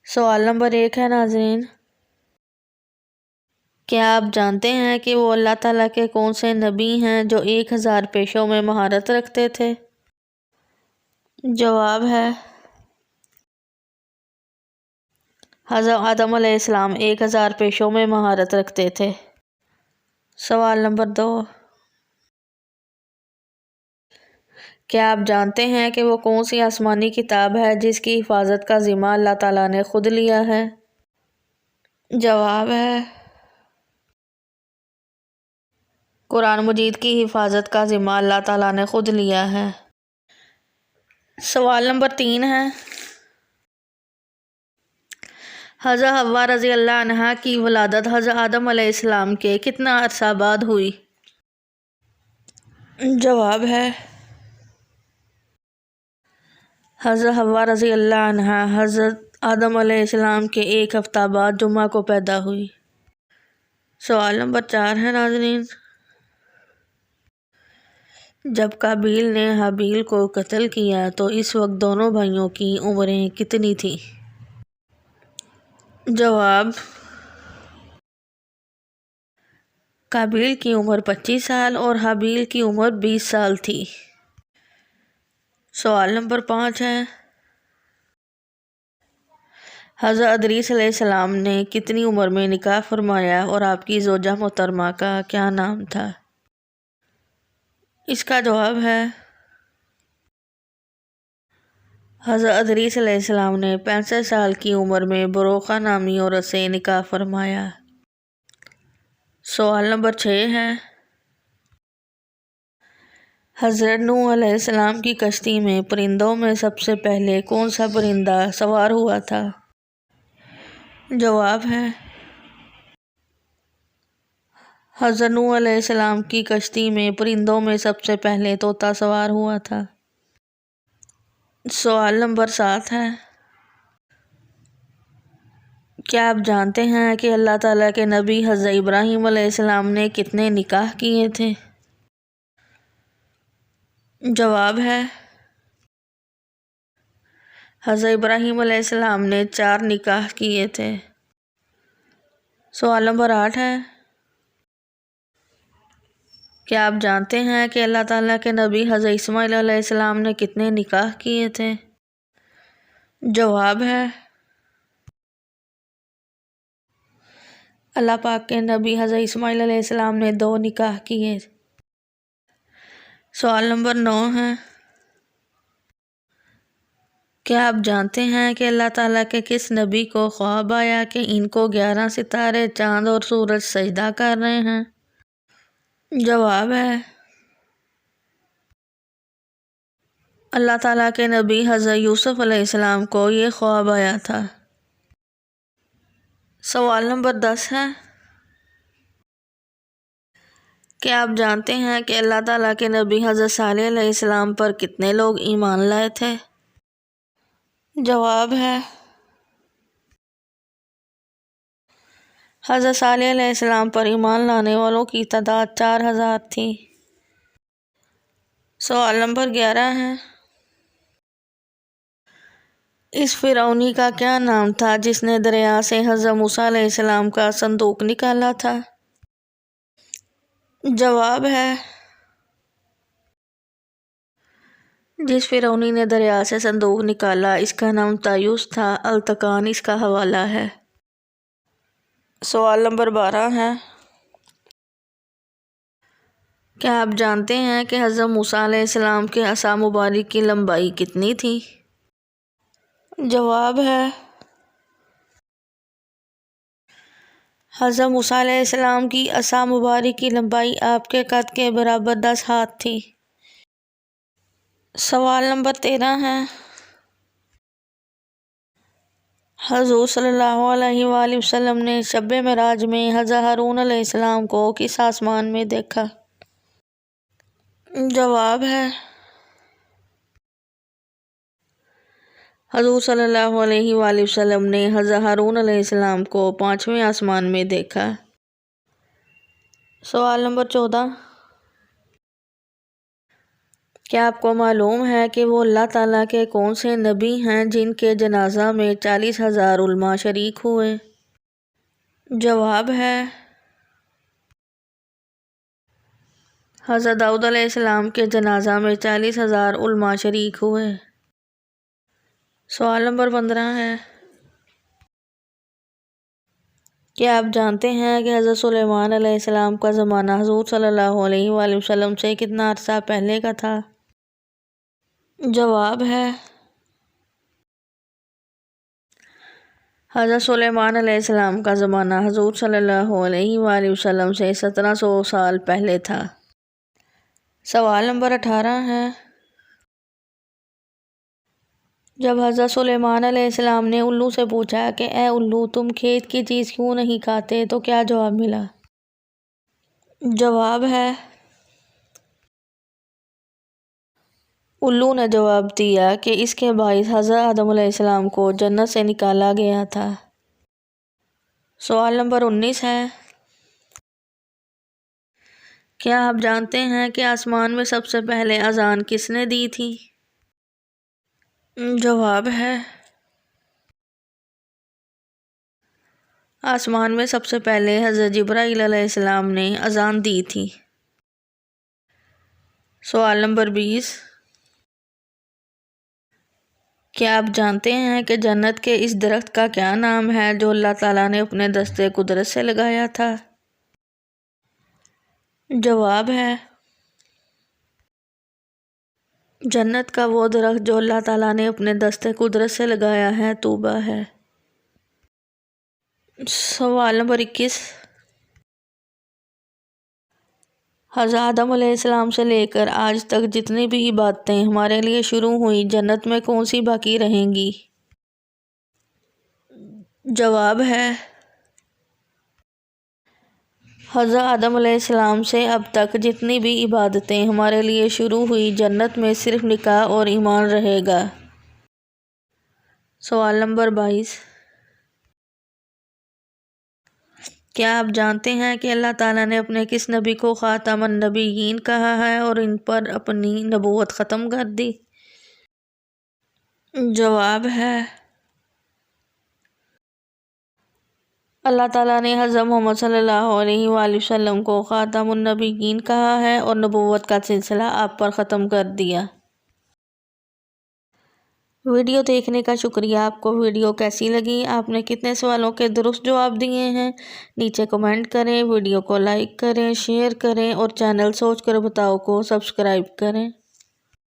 سوال نمبر 1 ہے ناظرین، کیا آپ جانتے ہیں کہ وہ اللہ تعالیٰ کے کون سے نبی ہیں جو 1000 پیشوں میں مہارت رکھتے تھے؟ جواب ہے حضرت آدم علیہ السلام 1000 پیشوں میں مہارت رکھتے تھے۔ سوال نمبر 2، کیا آپ جانتے ہیں کہ وہ کون سی آسمانی کتاب ہے جس کی حفاظت کا ذمہ اللہ تعالیٰ نے خود لیا ہے؟ جواب ہے قرآن مجید کی حفاظت کا ذمہ اللہ تعالیٰ نے خود لیا ہے۔ سوال نمبر 3 ہے، حضرت حوا رضی اللہ عنہا کی ولادت حضرت آدم علیہ السلام کے کتنا عرصہ بعد ہوئی؟ جواب ہے حضرت حوا رضی اللہ عنہا حضرت آدم علیہ السلام کے 1 ہفتہ بعد جمعہ کو پیدا ہوئی۔ سوال نمبر 4 ہے ناظرین، جب قابیل نے حابیل کو قتل کیا تو اس وقت دونوں بھائیوں کی عمریں کتنی تھیں؟ جواب، قابیل کی عمر 25 سال اور حابیل کی عمر 20 سال تھی۔ سوال نمبر 5 ہے، حضرت ادریس علیہ السلام نے کتنی عمر میں نکاح فرمایا اور آپ کی زوجہ محترمہ کا کیا نام تھا؟ اس کا جواب ہے حضرت ادریس علیہ السلام نے 65 سال کی عمر میں بروخہ نامی عورت سے نکاح فرمایا۔ سوال نمبر 6 ہے، حضرت نوح علیہ السلام کی کشتی میں پرندوں میں سب سے پہلے کون سا پرندہ سوار ہوا تھا؟ جواب ہے حضرت نوح علیہ السلام کی کشتی میں پرندوں میں سب سے پہلے طوطا سوار ہوا تھا۔ سوال نمبر 7 ہے، کیا آپ جانتے ہیں کہ اللہ تعالیٰ کے نبی حضرت ابراہیم علیہ السلام نے کتنے نکاح کیے تھے؟ جواب ہے حضرت ابراہیم علیہ السلام نے 4 نکاح کیے تھے۔ سوال نمبر 8 ہے، کیا آپ جانتے ہیں کہ اللہ تعالیٰ کے نبی حضرت اسماعیل علیہ السلام نے کتنے نکاح کیے تھے؟ جواب ہے اللہ پاک کے نبی حضرت اسماعیل علیہ السلام نے 2 نکاح کیے۔ سوال نمبر 9 ہے، کیا آپ جانتے ہیں کہ اللہ تعالیٰ کے کس نبی کو خواب آیا کہ ان کو 11 ستارے، چاند اور سورج سجدہ کر رہے ہیں؟ جواب ہے اللہ تعالیٰ کے نبی حضرت یوسف علیہ السلام کو یہ خواب آیا تھا۔ سوال نمبر 10 ہے، کیا آپ جانتے ہیں کہ اللہ تعالیٰ کے نبی حضرت صالح علیہ السلام پر کتنے لوگ ایمان لائے تھے؟ جواب ہے حضرت صالح علیہ السلام پر ایمان لانے والوں کی تعداد 4000 تھی۔ سوال نمبر 11 ہے، اس فرعونی کا کیا نام تھا جس نے دریا سے حضرت موسیٰ علیہ السلام کا صندوق نکالا تھا؟ جواب ہے جس فرعونی نے دریا سے صندوق نکالا اس کا نام طایوس تھا، التقان اس کا حوالہ ہے۔ سوال نمبر 12 ہے، کیا آپ جانتے ہیں کہ حضرت موسیٰ علیہ السلام کے عصا مبارک کی لمبائی کتنی تھی؟ جواب ہے حضرت موسیٰ علیہ السلام کی عصا مبارک کی لمبائی آپ کے قد کے برابر 10 ہاتھ تھی۔ سوال نمبر 13 ہے، حضور صلی اللہ علیہ وآلہ وسلم نے شب معراج میں حضرت ہارون علیہ السلام کو کس آسمان میں دیکھا؟ جواب ہے حضور صلی اللہ علیہ وآلہ وسلم نے حضرت ہارون علیہ السلام کو 5ویں آسمان میں دیکھا۔ سوال نمبر 14، کیا آپ کو معلوم ہے کہ وہ اللہ تعالیٰ کے کون سے نبی ہیں جن کے جنازہ میں 40,000 علماء شریک ہوئے؟ جواب ہے حضرت داؤد علیہ السلام کے جنازہ میں 40,000 علماء شریک ہوئے۔ سوال نمبر 15 ہے، کیا آپ جانتے ہیں کہ حضرت سلیمان علیہ السلام کا زمانہ حضور صلی اللہ علیہ وآلہ وسلم سے کتنا عرصہ پہلے کا تھا؟ جواب ہے حضرت سلیمان علیہ السلام کا زمانہ حضور صلی اللہ علیہ وآلہ وسلم سے 1700 سال پہلے تھا۔ سوال نمبر 18 ہے، جب حضرت سلیمان علیہ السلام نے الو سے پوچھا کہ اے الو تم کھیت کی چیز کیوں نہیں کھاتے تو کیا جواب ملا؟ جواب ہے الو نے جواب دیا کہ اس کے باعث حضرت آدم علیہ السلام کو جنت سے نکالا گیا تھا۔ سوال نمبر 19 ہے، کیا آپ جانتے ہیں کہ آسمان میں سب سے پہلے اذان کس نے دی تھی؟ جواب ہے آسمان میں سب سے پہلے حضرت جبرائیل علیہ السلام نے اذان دی تھی۔ سوال نمبر 20، کیا آپ جانتے ہیں کہ جنت کے اس درخت کا کیا نام ہے جو اللہ تعالیٰ نے اپنے دستے قدرت سے لگایا تھا؟ جواب ہے جنت کا وہ درخت جو اللہ تعالیٰ نے اپنے دستے قدرت سے لگایا ہے طوبہ ہے۔ سوال نمبر 21، حضرت آدم علیہ السلام سے لے کر آج تک جتنی بھی عبادتیں ہمارے لیے شروع ہوئی جنت میں کون سی باقی رہیں گی؟ جواب ہے حضرت آدم علیہ السلام سے اب تک جتنی بھی عبادتیں ہمارے لیے شروع ہوئی جنت میں صرف نکاح اور ایمان رہے گا۔ سوال نمبر 22، کیا آپ جانتے ہیں کہ اللہ تعالیٰ نے اپنے کس نبی کو خاتم النبیین کہا ہے اور ان پر اپنی نبوت ختم کر دی؟ جواب ہے اللہ تعالیٰ نے حضرت محمد صلی اللہ علیہ وآلہ وسلم کو خاتم النبیین کہا ہے اور نبوت کا سلسلہ آپ پر ختم کر دیا۔ ویڈیو دیکھنے کا شکریہ۔ آپ کو ویڈیو کیسی لگی؟ آپ نے کتنے سوالوں کے درست جواب دیے ہیں؟ نیچے کمنٹ کریں، ویڈیو کو لائک کریں، شیئر کریں اور چینل سوچ کر بتاؤ کو سبسکرائب کریں۔